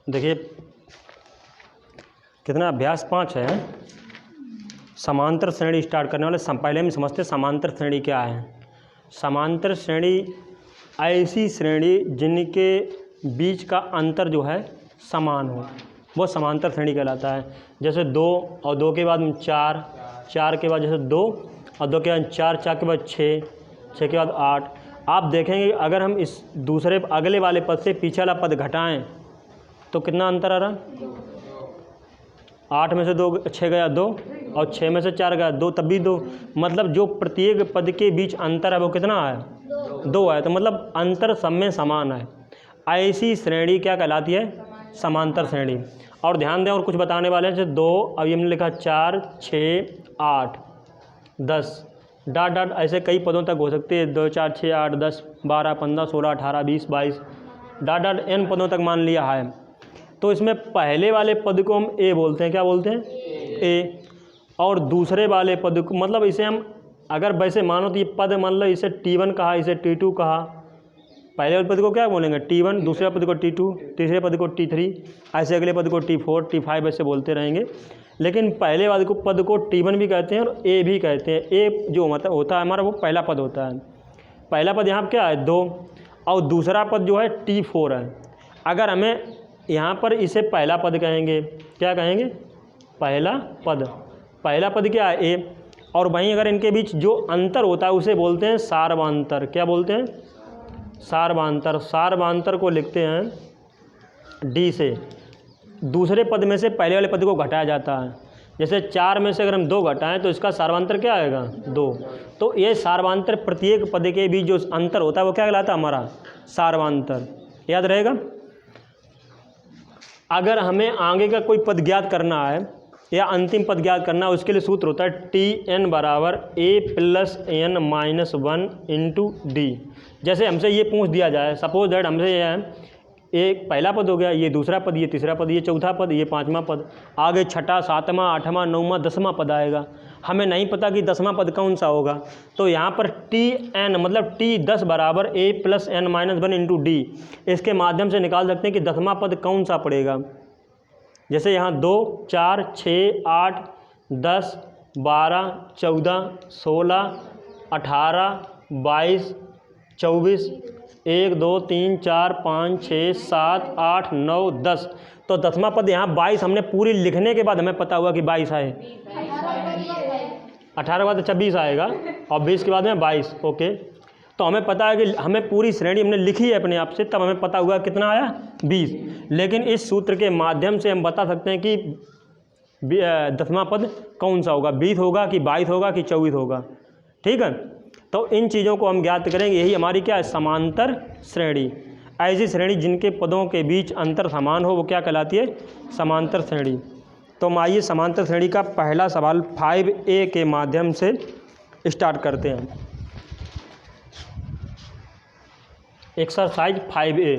देखिए कितना अभ्यास 5 है। समांतर श्रेणी स्टार्ट करने वाले पहले हम समझते समांतर श्रेणी क्या है। समांतर श्रेणी ऐसी श्रेणी जिनके बीच का अंतर जो है समान हो, वो समांतर श्रेणी कहलाता है। जैसे 2 और 2 के बाद 4, 4 के बाद जैसे 2 और 2 के बाद 4, 4 के बाद 6, 6 के बाद 8। आप देखेंगे अगर हम इस दूसरे अगले वाले पद से पीछे वाला पद घटाएं तो कितना अंतर आ रहा? 8 में से 2 6 गया 2 और 6 में से 4 गया 2, तब भी 2। मतलब जो प्रत्येक पद के बीच अंतर है वो कितना है? 2 है। तो मतलब अंतर सब में समान है। ऐसी श्रेणी क्या कहलाती है? समांतर श्रेणी। और ध्यान दें और कुछ बताने वाले हैं। जैसे 2 अभी हमने लिखा 4, 6, 8, 10 डाट डाट ऐसे कई पदों तक हो सकते हैं। 2 4 6 8 10 12 15 16 18 20 22 डाट डाट n पदों तक मान लिया है। तो इसमें पहले वाले पद को हम ए बोलते हैं। क्या बोलते हैं? ए। और दूसरे वाले पद को मतलब इसे हम अगर वैसे मानो तो ये पद मान लो इसे T1 कहा, इसे T2 कहा। पहले वाले पद को क्या बोलेंगे? T1, दूसरे पद को T2, तीसरे पद को T3, ऐसे अगले पद को T4, T5 ऐसे बोलते रहेंगे। लेकिन पहले वाले पद को T1 भी कहते हैं और ए भी कहते हैं। ए जो मतलब होता है हमारा वो पहला पद होता है। पहला पद यहाँ क्या है? 2 और दूसरा पद जो है T4 है। अगर हमें यहाँ पर इसे पहला पद कहेंगे, क्या कहेंगे? पहला पद। पहला पद क्या है? ए। और वहीं अगर इनके बीच जो अंतर होता है उसे बोलते हैं सार्वांतर। क्या बोलते हैं? सार्वांतर। सार्वांतर को लिखते हैं डी से। दूसरे पद में से पहले वाले पद को घटाया जाता है। जैसे 4 में से अगर हम 2 घटाएं तो इसका सार्वांतर क्या आएगा? 2। तो ये सार्वांतर प्रत्येक पद के बीच जो अंतर होता है वो क्या कहलाता है? हमारा सार्वांतर। याद रहेगा। अगर हमें आगे का कोई पद ज्ञात करना है या अंतिम पद ज्ञात करना है उसके लिए सूत्र होता है Tn बराबर a + n - 1 इंटू डी। जैसे हमसे ये पूछ दिया जाए, सपोज दैट हमसे ये है एक पहला पद हो गया, ये दूसरा पद, ये तीसरा पद, ये चौथा पद, ये पांचवा पद, आगे छठा, सातवां, आठवां, नौवां, 10वां पद आएगा। हमें नहीं पता कि 10वां पद कौन सा होगा। तो यहाँ पर Tn मतलब T10 बराबर a + n - 1 इंटू डी, इसके माध्यम से निकाल सकते हैं कि 10वां पद कौन सा पड़ेगा। जैसे यहाँ 2 4 6 8 10 12 14 16 18 22 24 1 2 3 4 5 6 7 8 9 10। तो 10वां पद यहाँ 22 हमने पूरी लिखने के बाद हमें पता हुआ कि 22 आए। 18 के बाद 26 आएगा और 20 के बाद में 22। ओके, तो हमें पता है कि हमें पूरी श्रेणी हमने लिखी है अपने आप से, तब हमें पता हुआ कितना आया? 20। लेकिन इस सूत्र के माध्यम से हम बता सकते हैं कि 10वां पद कौन सा होगा, 20 होगा कि 22 होगा कि 24 होगा। ठीक है, तो इन चीज़ों को हम ज्ञात करेंगे। यही हमारी क्या है? समांतर श्रेणी। ऐसी श्रेणी जिनके पदों के बीच अंतर समान हो वो क्या कहलाती है? समांतर श्रेणी। तो हम आइए समांतर श्रेणी का पहला सवाल 5A के माध्यम से स्टार्ट करते हैं। Exercise 5A।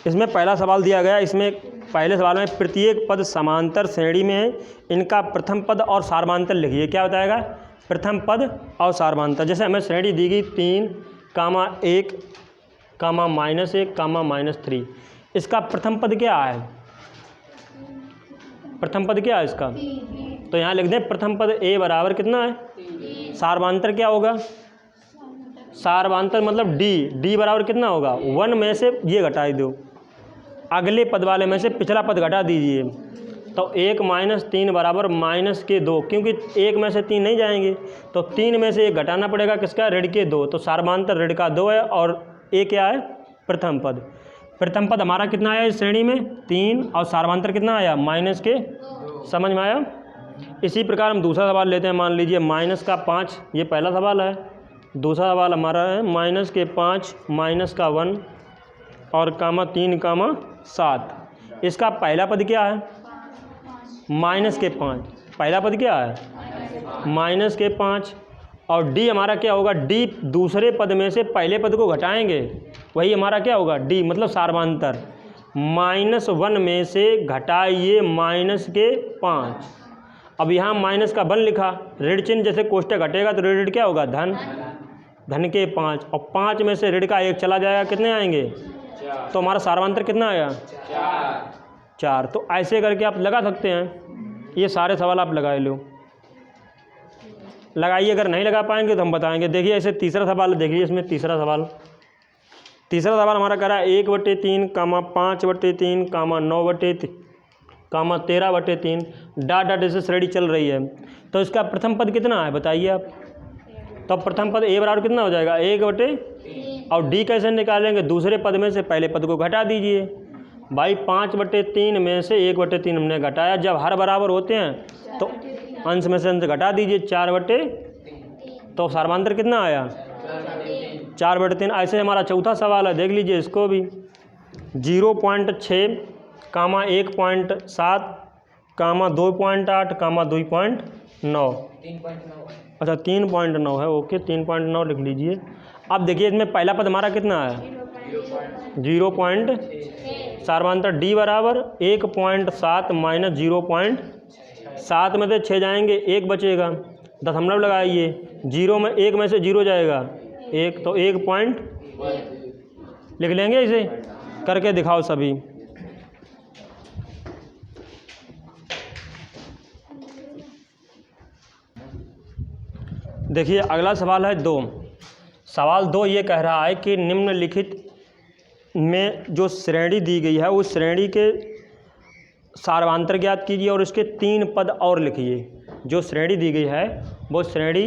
इसमें पहला सवाल दिया गया। इसमें पहले सवाल में प्रत्येक पद समांतर श्रेणी में है, इनका प्रथम पद और सार्वमांतर लिखिए। क्या बताएगा? प्रथम पद और सार्वमांतर। जैसे हमें श्रेणी दी गई 3, 1, -1, -3। इसका प्रथम पद क्या है? प्रथम पद क्या है इसका? तो यहाँ लिख दें प्रथम पद a बराबर कितना है? सार्वमांतर क्या होगा? सार्वमांतर मतलब d बराबर कितना होगा? 1 में से ये घटा दो, अगले पद वाले में से पिछला पद घटा दीजिए। तो 1 - 3 बराबर -2, क्योंकि 1 में से 3 नहीं जाएंगे तो 3 में से 1 घटाना पड़ेगा। किसका? ऋण के 2। तो सार्वमांतर ऋण का 2 है और a क्या है? प्रथम पद। प्रथम पद हमारा कितना आया इस श्रेणी में? 3 और सार्वमांतर कितना आया? -2। समझ में आया? इसी प्रकार हम दूसरा सवाल लेते हैं। मान लीजिए -5, ये पहला सवाल है। दूसरा सवाल हमारा है -5 -1 और -3 7। इसका पहला पद क्या है? -5। पहला पद क्या है? -5। और d हमारा क्या होगा? d दूसरे पद में से पहले पद को घटाएंगे, वही हमारा क्या होगा? d मतलब सार्वमांतर। -1 में से घटाइए -5। अब यहाँ माइनस का 1 लिखा, ऋण चिन्ह जैसे कोष्टक घटेगा तो ऋण क्या होगा? धन। धन के 5 और 5 में से ऋण का 1 चला जाएगा, कितने आएंगे? 4। तो हमारा सार्वंतर कितना आया? 4। तो ऐसे करके आप लगा सकते हैं। ये सारे सवाल आप लगाए लो, लगाइए। अगर नहीं लगा पाएंगे तो हम बताएंगे। देखिए ऐसे तीसरा सवाल देखिए, इसमें तीसरा सवाल हमारा कह रहा है 1/3, 5/3, 9/3, 13/3 डॉट डॉट ऐसे श्रेणी चल रही है। तो इसका प्रथम पद कितना है बताइए आप? तो प्रथम पद ए बराबर कितना हो जाएगा? 1/3। और डी कैसे निकालेंगे? दूसरे पद में से पहले पद को घटा दीजिए भाई। 5/3 में से 1/3 हमने घटाया। जब हर बराबर होते हैं तो अंश में से अंश घटा दीजिए, 4/3। तो सार्वंतर कितना आया? 4/3। ऐसे हमारा चौथा सवाल है, देख लीजिए इसको भी। 0.6, 1.7, 2.8, 2.9। 3.9 है। अच्छा 3.9 है, ओके 3.9 लिख लीजिए। अब देखिए इसमें पहला पद हमारा कितना है? 0. सार्वंतर डी बराबर 1.7 माइनस 0.7 में से 6 जाएंगे, 1 बचेगा। दशमलव लगाइए, 0 में 1 में से 0 जाएगा 1, तो 1 पॉइंट लिख लेंगे। इसे करके दिखाओ सभी। देखिए अगला सवाल है 2। सवाल 2 ये कह रहा है कि निम्नलिखित में जो श्रेणी दी गई है उस श्रेणी के सार्वंतर ज्ञात कीजिए और उसके 3 पद और लिखिए। जो श्रेणी दी गई है वो श्रेणी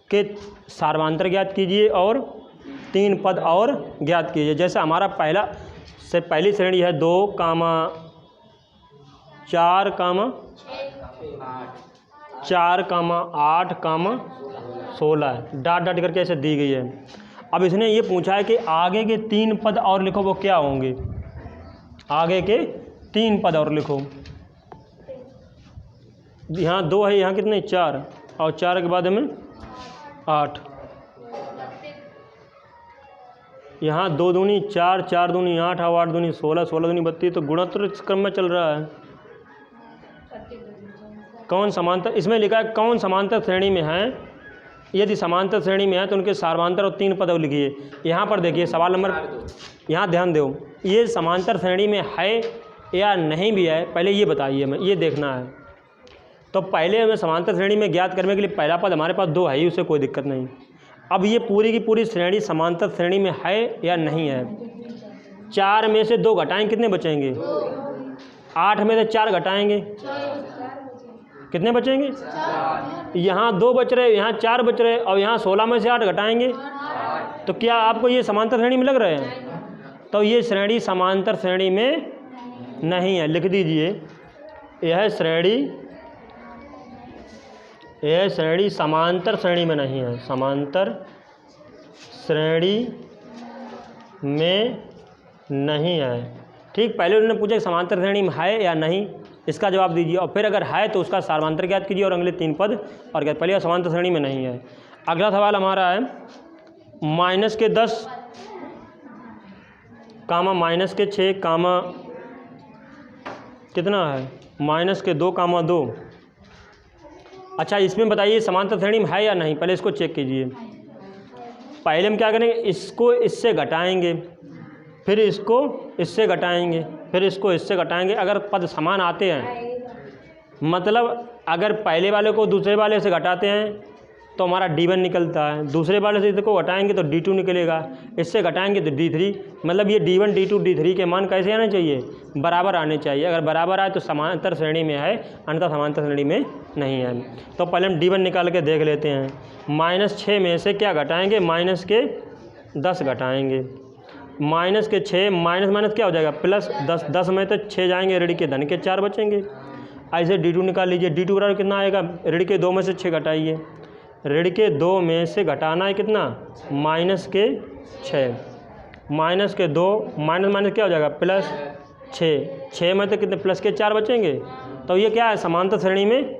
के सार्वंतर ज्ञात कीजिए और 3 पद और ज्ञात कीजिए। जैसे हमारा पहली श्रेणी है 2, 4, 4, 8, 16 डॉट डॉट करके ऐसे दी गई है। अब इसने ये पूछा है कि आगे के 3 पद और लिखो, वो क्या होंगे? आगे के 3 पद और लिखो। यहाँ 2 है, यहाँ कितने? 4, और 4 के बाद में 8। यहाँ 2 दूनी 4, 4 दूनी 8, और 8 दूनी 16, 16 दूनी 32। तो गुणोत्तर इस क्रम में चल रहा है। कौन समांतर, इसमें लिखा है कौन समांतर श्रेणी में है। यदि समांतर श्रेणी में है तो उनके सार्वंतर और 3 पद लिखिए। यहाँ पर देखिए सवाल नंबर, यहाँ ध्यान दो, ये समांतर श्रेणी में है या नहीं भी है, पहले ये बताइए हमें, ये देखना है। तो पहले हमें समांतर श्रेणी में ज्ञात करने के लिए पहला पद हमारे पास 2 है ही, उससे कोई दिक्कत नहीं। अब ये पूरी की पूरी श्रेणी समांतर श्रेणी में है या नहीं है। 4 में से 2 घटाएंगे, कितने बचेंगे? 8 में से 4 घटाएंगे, कितने बचेंगे? यहाँ 2 बच रहे, यहाँ 4 बच रहे, और यहाँ 16 में से 8 घटाएंगे। तो क्या आपको ये समांतर श्रेणी में लग रहे हैं? तो ये श्रेणी समांतर श्रेणी में नहीं है, लिख दीजिए। यह श्रेणी समांतर श्रेणी में नहीं है, समांतर श्रेणी में नहीं है। ठीक, पहले उन्होंने पूछा समांतर श्रेणी में है या नहीं, इसका जवाब दीजिए, और फिर अगर है तो उसका सार्वंतर ज्ञात कीजिए और अगले 3 पद और ज्ञात। पहले समांतर श्रेणी में नहीं है। अगला सवाल हमारा है -10, -6, कितना है? -2, 2। अच्छा इसमें बताइए समांतर श्रेणी में है या नहीं, पहले इसको चेक कीजिए। पहले हम क्या करेंगे, इसको इससे घटाएंगे, फिर इसको इससे घटाएंगे, फिर इसको इससे घटाएंगे। अगर पद समान आते हैं, मतलब अगर पहले वाले को दूसरे वाले से घटाते हैं तो हमारा D1 निकलता है, दूसरे वाले से इसको घटाएंगे तो D2 निकलेगा, इससे घटाएंगे तो D3। मतलब ये D1, D2, D3 के मान कैसे आने चाहिए? बराबर आने चाहिए। अगर बराबर आए तो समांतर श्रेणी में है, अन्यथा समांतर श्रेणी में नहीं है। तो पहले हम D1 निकाल के देख लेते हैं। -6 में से क्या घटाएंगे? -10 घटाएंगे। -6 माइनस क्या हो जाएगा? +10। 10 में तो 6 जाएंगे, ऋण के धन के 4 बचेंगे। ऐसे D2 निकाल लीजिए। D2 बराबर कितना आएगा? ऋण के 2 में से 6 घटाइए, ऋण के 2 में से घटाना है कितना? -6, -2 माइनस क्या हो जाएगा? +6। 6 में तो कितने? प्लस के 4 बचेंगे। तो ये क्या है? समांतर श्रेणी में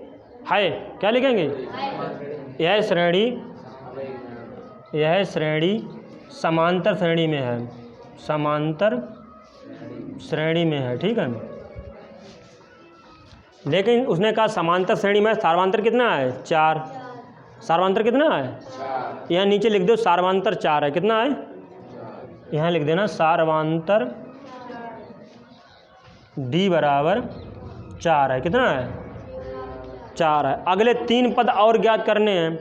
है। क्या लिखेंगे? यह श्रेणी समांतर श्रेणी में है, समांतर श्रेणी में है। ठीक है, लेकिन उसने कहा समांतर श्रेणी में सार्वंतर कितना है? 4। सार्वमांतर कितना है? यहाँ नीचे लिख दो सार्वमांतर 4 है। कितना है? यहाँ लिख देना सार्वमांतर D बराबर 4 है। कितना है? 4 है। अगले 3 पद और ज्ञात करने हैं,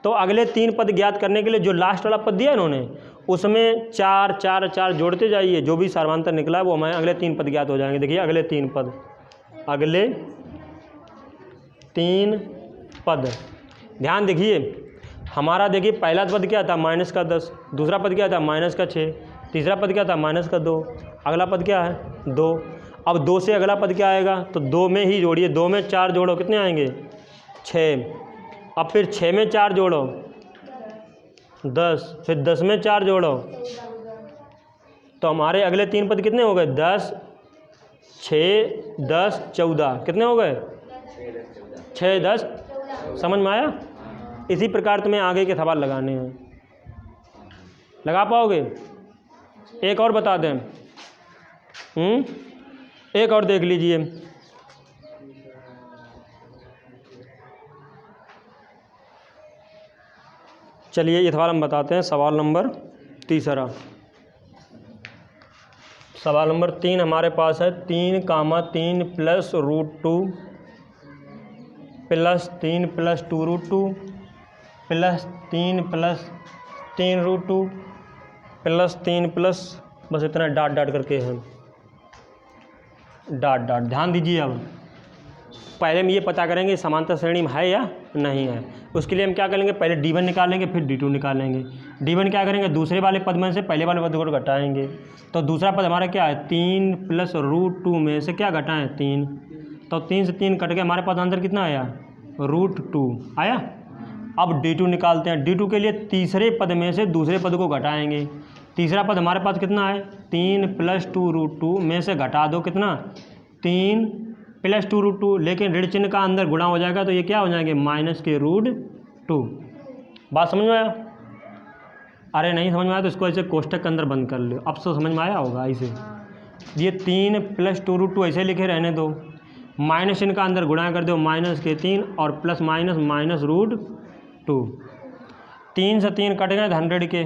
तो अगले 3 पद ज्ञात करने के लिए जो लास्ट वाला पद दिया इन्होंने उसमें 4 4 4 जोड़ते जाइए, जो भी सार्वमांतर निकला है वो हमें अगले 3 पद ज्ञात हो जाएंगे। देखिए अगले 3 पद, अगले 3 पद ध्यान देखिए। हमारा देखिए पहला पद क्या था? -10। दूसरा पद क्या था? -6। तीसरा पद क्या था? -2। अगला पद क्या है? 2। अब 2 से अगला पद क्या आएगा? तो 2 में ही जोड़िए, 2 में 4 जोड़ो, कितने आएंगे? 6। अब फिर 6 में 4 जोड़ो 10, फिर 10 में 4 जोड़ो, तो हमारे अगले 3 पद कितने हो गए? 10, 6, 10, 14। कितने हो गए? 6, 10। समझ में आया? इसी प्रकार तुम्हें आगे के सवाल लगाने हैं। लगा पाओगे? एक और बता दें, एक और देख लीजिए। चलिए ये सवाल हम बताते हैं। सवाल नंबर 3। सवाल नंबर 3 हमारे पास है 3,3 plus √2 plus 3 plus 2√2 plus 3 plus 3√2 plus 3 plus, बस इतना डाट डाट करके है, डाट डाट। ध्यान दीजिए। अब पहले हम ये पता करेंगे समांतर श्रेणी में है या नहीं है। उसके लिए हम क्या करेंगे? पहले D1 निकालेंगे, फिर D2 निकालेंगे। D1 क्या करेंगे? दूसरे वाले पद में से पहले वाले पद को घटाएंगे। तो दूसरा पद हमारा क्या है? 3 प्लस √2 में से क्या घटाएं? 3। तो 3 से 3 कट के हमारे पास आंसर कितना आया? √2 आया। अब D2 निकालते हैं। D2 के लिए तीसरे पद में से दूसरे पद को घटाएंगे। तीसरा पद हमारे पास कितना है? 3 प्लस 2√2 में से घटा दो कितना? 3 प्लस 2√2, लेकिन ऋण चिन्ह का अंदर गुणा हो जाएगा तो ये क्या हो जाएंगे? -√2। बात समझ में आया? अरे नहीं समझ में आया तो इसको ऐसे कोष्टक के अंदर बंद कर लो। अब तो समझ में आया होगा। ऐसे ये 3 प्लस 2√2 ऐसे लिखे रहने दो, माइनस चिन्ह का अंदर गुणा कर दो, -3 और प्लस -√2। 3 से 3 कट गए धन ऋण के,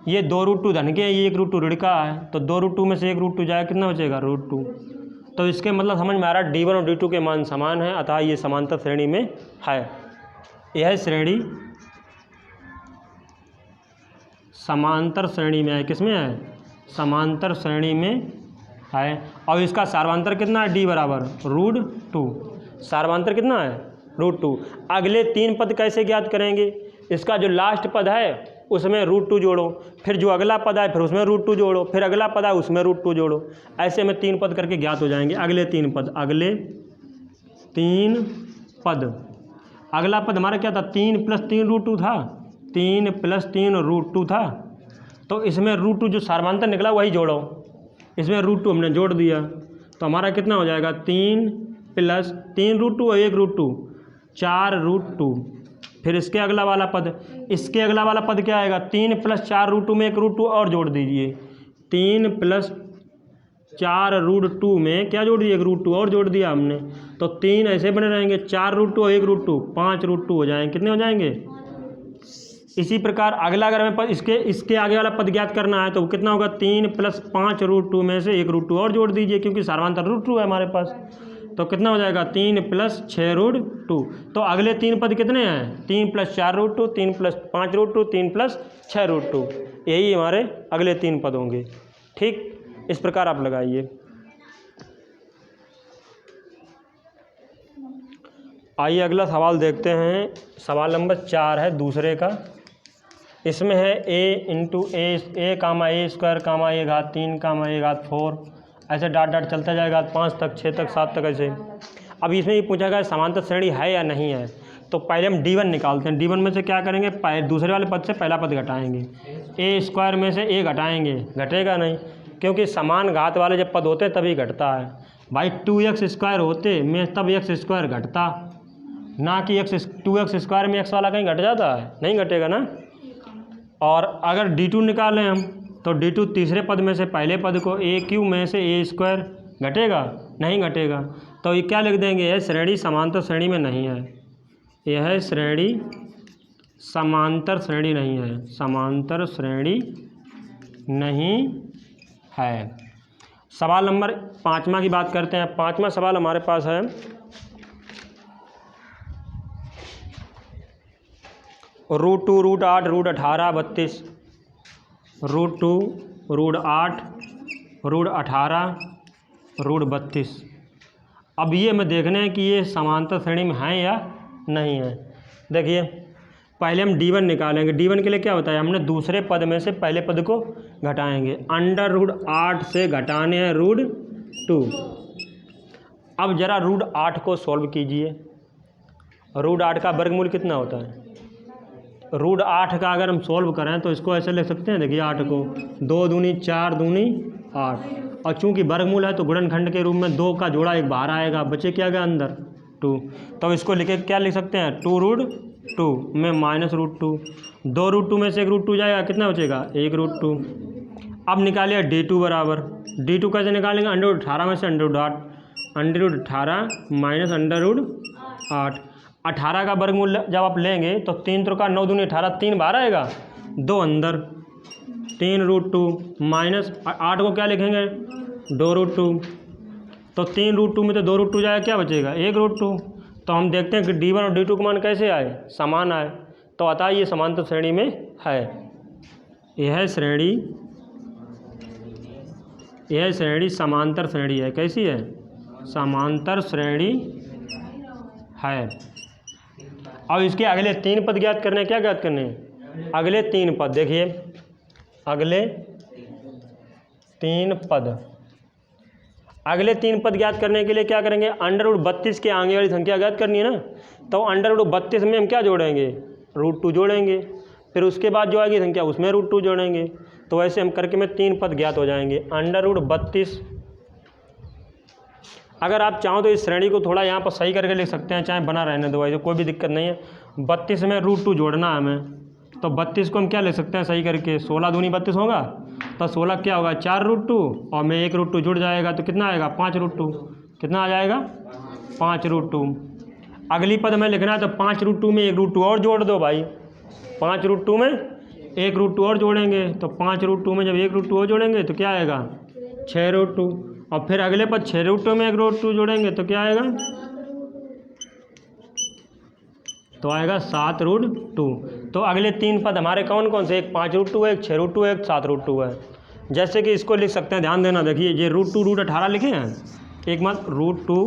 ये 2√2 धन के, ये 1√2 ऋण का है, तो 2√2 में से 1√2 जाएगा, कितना बचेगा? √2। तो इसके मतलब समझ में आ रहा है D1 और D2 के मान समान हैं, अतः ये समांतर श्रेणी में है। यह श्रेणी समांतर श्रेणी में है। किसमें है? समांतर श्रेणी में है। और इसका सार्वमांतर कितना है? D बराबर √2। सार्वमांतर कितना है? √2। अगले 3 पद कैसे ज्ञात करेंगे? इसका जो लास्ट पद है उसमें √2 जोड़ो, फिर जो अगला पद है फिर उसमें √2 जोड़ो, फिर अगला पद है उसमें √2 जोड़ो। ऐसे में 3 पद करके ज्ञात हो जाएंगे। अगले 3 पद, अगले 3 पद। अगला पद हमारा क्या था? 3 प्लस 3√2 था, 3 प्लस 3√2 था। तो इसमें √2 जो सार्वमांतर निकला वही जोड़ो। इसमें √2 हमने जोड़ दिया तो हमारा कितना हो जाएगा? 3 प्लस 3√2 और 1√2, 4√2। फिर इसके अगला वाला पद, इसके अगला वाला पद क्या आएगा? 3 प्लस 4√2 में 1√2 और जोड़ दीजिए। 3 प्लस 4√2 में क्या जोड़ दिया? 1√2 और जोड़ दिया हमने, तो 3 ऐसे बने रहेंगे, 4√2 और 1√2, 5√2 हो जाएंगे। कितने हो जाएंगे? इसी प्रकार अगला अगर हमें पद इसके आगे वाला पद ज्ञात करना है तो कितना होगा? 3 प्लस 5√2 में से 1√2 और जोड़ दीजिए, क्योंकि सार्वमांतर √2 है हमारे पास। तो कितना हो जाएगा? 3 प्लस 6√2। तो अगले 3 पद कितने हैं? 3 प्लस 4√2, 3 प्लस 5√2, 3 प्लस 6√2। यही हमारे अगले 3 पद होंगे। ठीक, इस प्रकार आप लगाइए। आइए अगला सवाल देखते हैं। सवाल नंबर 4 है दूसरे का। इसमें है a comma a square comma a घात 3 कामा a घात 4, ऐसे डाट डाट चलता जाएगा 5 तक, 6 तक, 7 तक ऐसे। अब इसमें ये पूछा गया समांतर श्रेणी है या नहीं है। तो पहले हम D1 निकालते हैं। D1 में से क्या करेंगे? दूसरे वाले पद से पहला पद घटाएंगे। a स्क्वायर में से a घटाएंगे, घटेगा नहीं, क्योंकि समान घात वाले जब पद होते तभी घटता है। भाई 2x स्क्वायर होते में तब x स्क्वायर घटता, ना कि 2x स्क्वायर में x वाला कहीं घट जाता है, नहीं घटेगा ना। और अगर D2 निकालें हम तो D2 तीसरे पद में से पहले पद को a³ में से a स्क्वायर, घटेगा? नहीं घटेगा। तो ये क्या लिख देंगे? यह श्रेणी समांतर श्रेणी में नहीं है। यह श्रेणी समांतर श्रेणी नहीं है, समांतर श्रेणी नहीं है। सवाल नंबर 5वां की बात करते हैं। 5वां सवाल हमारे पास है, √2, √8, √18, 32, √2, √8, √18, √32। अब ये हमें देखना है कि ये समांतर श्रेणी में हैं या नहीं है। देखिए पहले हम D1 निकालेंगे। D1 के लिए क्या होता है, हमने दूसरे पद में से पहले पद को घटाएंगे। √8 से घटाने हैं √2। अब ज़रा √8 को सॉल्व कीजिए। √8 का वर्गमूल कितना होता है? √8 का अगर हम सॉल्व करें तो इसको ऐसे लिख सकते हैं, देखिए 8 को 2 दूनी 4 दूनी 8, और चूंकि वर्गमूल है तो गुणनखंड के रूप में 2 का जोड़ा एक बाहर आएगा, बचे क्या गया अंदर 2। तो इसको लिखे क्या लिख सकते हैं, 2√2 में -√2, 2√2 में से 1√2 जाएगा, कितना बचेगा 1√2। अब निकालिए D2 बराबर, D2 कैसे निकालेंगे, √18 में से √8, √18 माइनस √8। 18 का वर्गमूल जब आप लेंगे तो 3 3 का 9 दूनी 18, 3 बाहर आएगा, 2 अंदर, 3√2 माइनस 8 को क्या लिखेंगे 2√2। तो 3√2 में तो 2√2 जाएगा, क्या बचेगा 1√2। तो हम देखते हैं कि D1 और D2 के मान कैसे आए, समान आए। तो अतः ये समांतर श्रेणी में है। यह श्रेणी समांतर श्रेणी है। कैसी है, समांतर श्रेणी है। अब इसके अगले 3 पद ज्ञात करने, क्या ज्ञात करने हैं, अगले 3 पद। देखिए अगले 3 पद, अगले 3 पद ज्ञात करने के लिए क्या करेंगे, √32 के आगे वाली संख्या ज्ञात करनी है ना। तो √32 में हम क्या जोड़ेंगे, √2 जोड़ेंगे, फिर उसके बाद जो आएगी संख्या उसमें √2 जोड़ेंगे। तो ऐसे हम करके में 3 पद ज्ञात हो जाएंगे। √32, अगर आप चाहो तो इस श्रेणी को थोड़ा यहाँ पर सही करके लिख सकते हैं, चाहे बना रहने दो, कोई भी दिक्कत नहीं है। 32 में √2 जोड़ना है हमें, तो 32 को हम क्या लिख सकते हैं सही करके, 16 दूनी 32 होगा, तो 16 क्या होगा 4√2, और में 1√2 जुड़ जाएगा तो कितना आएगा 5√2। कितना आ जाएगा 5√2। अगली पद में लिखना है तो 5√2 में 1√2 और जोड़ दो भाई, 5√2 में 1√2 और जोड़ेंगे, तो 5√2 में जब 1√2 और जोड़ेंगे तो क्या आएगा 6√2, और फिर अगले पद 6√2 में 1√2 जोड़ेंगे तो क्या आएगा, तो आएगा 7√2। तो अगले 3 पद हमारे कौन कौन से, एक 5√2 है, एक 6√2 है, एक 7√2 है। जैसे कि इसको लिख सकते हैं, ध्यान देना, देखिए ये √2 √18 लिखे हैं, एक मत √2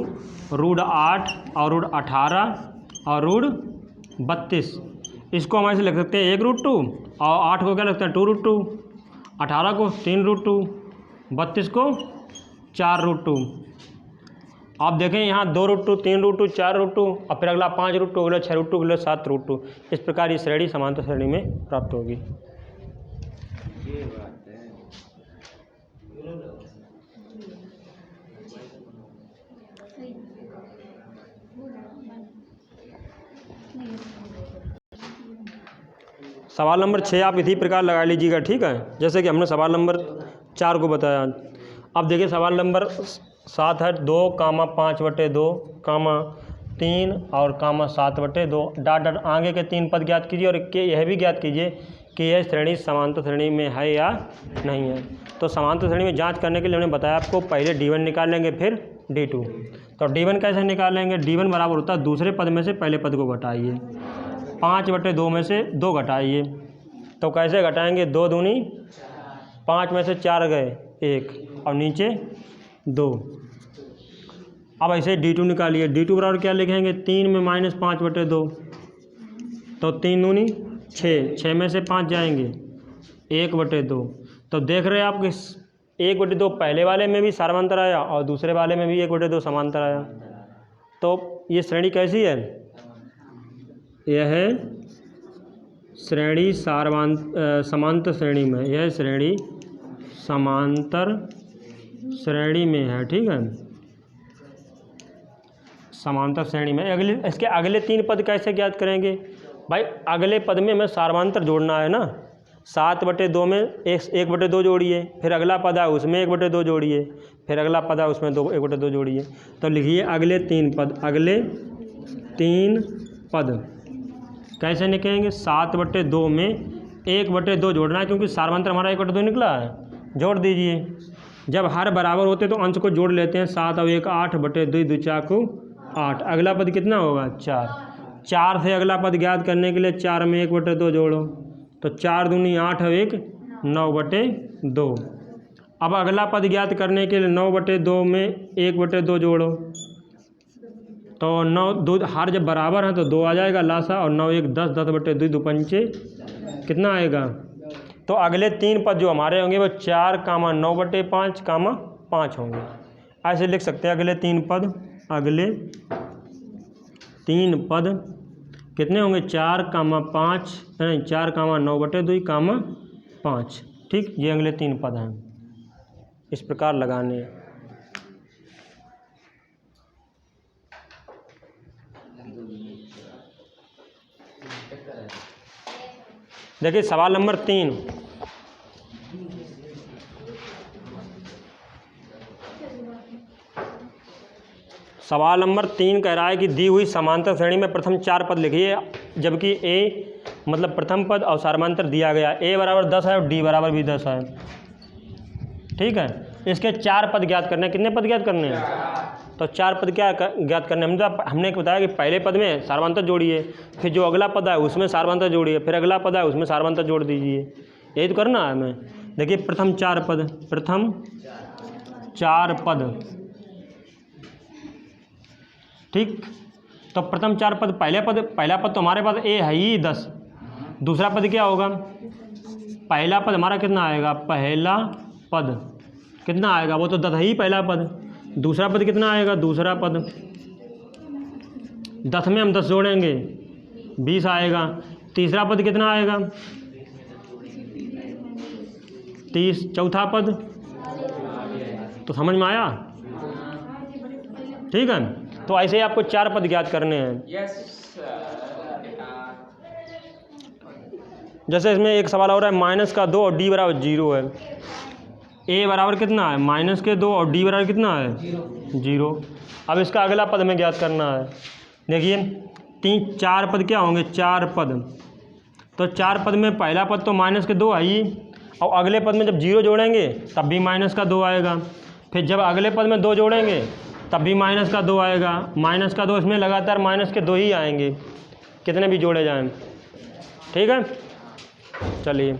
√8 और √18 और √32, इसको हम ऐसे लिख सकते हैं 1√2, और 8 को क्या लिखते हैं 2√2, 18 को 3√2, 32 को 4√2। आप देखें यहाँ 2√2, 3√2, 4√2, और फिर अगला 5√2, अगला 6√2, अगला 7√2। इस प्रकार ये श्रेणी समांतर श्रेणी में प्राप्त होगी। ये बात है। सवाल नंबर 6 आप इसी प्रकार लगा लीजिएगा, ठीक है, जैसे कि हमने सवाल नंबर 4 को बताया। अब देखिए सवाल नंबर 7 है, 2, 5/2, 3 और 7/2। डाट डाट आगे के 3 पद ज्ञात कीजिए, और यह भी ज्ञात कीजिए कि यह श्रेणी समांतर श्रेणी में है या नहीं है। तो समांतर श्रेणी में जांच करने के लिए हमने बताया आपको, पहले D1 निकाल लेंगे फिर D2। तो D1 कैसे निकालेंगे, D1 बराबर होता है दूसरे पद में से पहले पद को घटाइए, 5/2 में से 2 घटाइए। तो कैसे घटाएंगे, 2 दूनी 5 में से 4 गए 1, और नीचे 2। अब ऐसे D2 निकालिए, D2 बराबर क्या लिखेंगे, 3 में -5/2, तो 3 दूनी 6, 6 में से 5 जाएंगे 1/2। तो देख रहे हैं आप कि 1/2 पहले वाले में भी समांतर आया और दूसरे वाले में भी 1/2 समांतर आया। तो ये श्रेणी कैसी है, यह श्रेणी समांतर श्रेणी में, यह श्रेणी समांतर श्रेणी में है, ठीक है, समांतर श्रेणी में। इसके अगले 3 पद कैसे ज्ञात करेंगे भाई, अगले पद में हमें समांतर जोड़ना है ना। 7/2 में 1/2 जोड़िए, फिर अगला पद है उसमें 1/2 जोड़िए, फिर अगला पद है उसमें 1/2 जोड़िए। तो लिखिए अगले 3 पद, अगले 3 पद कैसे निकलेंगे? 7/2 में 1/2 जोड़ना है, क्योंकि सार्वंतर हमारा 1/2 निकला है। जोड़ दीजिए। जब हर बराबर होते तो अंश को जोड़ लेते हैं। 7 और 1 8/2, 2 4 8। अगला पद कितना होगा? 4। 4 से अगला पद ज्ञात करने के लिए 4 में 1/2 जोड़ो, तो 4 दूनी 8 और 1 9/2। अब अगला पद ज्ञात करने के लिए 9/2 में 1/2 जोड़ो, तो 9 2 हर जब बराबर है तो 2 आ जाएगा लासा, और 9 1 10, 10/2, 2 पंचे कितना आएगा? तो अगले 3 पद जो हमारे होंगे वो 4, 9/5, 5 होंगे। ऐसे लिख सकते हैं अगले 3 पद। अगले 3 पद कितने होंगे? 4, 5 नहीं 4, 9/2, 5। ठीक, ये अगले 3 पद हैं। इस प्रकार लगाने हैं। देखिए सवाल नंबर 3। सवाल नंबर 3 कह रहा है कि दी हुई समांतर श्रेणी में प्रथम 4 पद लिखिए, जबकि ए मतलब प्रथम पद और समांतर दिया गया। ए बराबर 10 है और डी बराबर भी 10 है। ठीक है, इसके 4 पद ज्ञात करने हैं। कितने पद ज्ञात करने हैं? तो 4 पद क्या ज्ञात करने हैं? हमने बताया कि पहले पद में सार्वंतर जोड़िए, फिर जो अगला पद है उसमें सार्वंतर जोड़िए, फिर अगला पद है उसमें सार्वंतर जोड़ दीजिए। यही तो करना है हमें। देखिए प्रथम 4 पद, प्रथम 4 पद। ठीक, तो प्रथम 4 पद, पहला पद तो हमारे पास ए है ही 10। दूसरा पद क्या होगा? पहला पद हमारा कितना आएगा? पहला पद कितना आएगा? वो तो 10 ही पहला पद। दूसरा पद कितना आएगा? दूसरा पद 10 में हम 10 जोड़ेंगे 20 आएगा। तीसरा पद कितना आएगा? 30। चौथा पद तो समझ में आया? ठीक है, तो ऐसे ही आपको 4 पद ज्ञात करने हैं। जैसे इसमें एक सवाल हो रहा है -2 और डी बराबर 0 है। ए बराबर कितना है? -2 और डी बराबर कितना है? 0। अब इसका अगला पद हमें ज्ञात करना है। देखिए 4 पद क्या होंगे? 4 पद। तो 4 पद में पहला पद तो -2 है ही, और अगले पद में जब 0 जोड़ेंगे तब भी -2 आएगा। फिर जब अगले पद में 2 जोड़ेंगे तब भी -2 आएगा। -2 इसमें लगातार -2 ही आएंगे, कितने भी जोड़े जाएं। ठीक है, चलिए।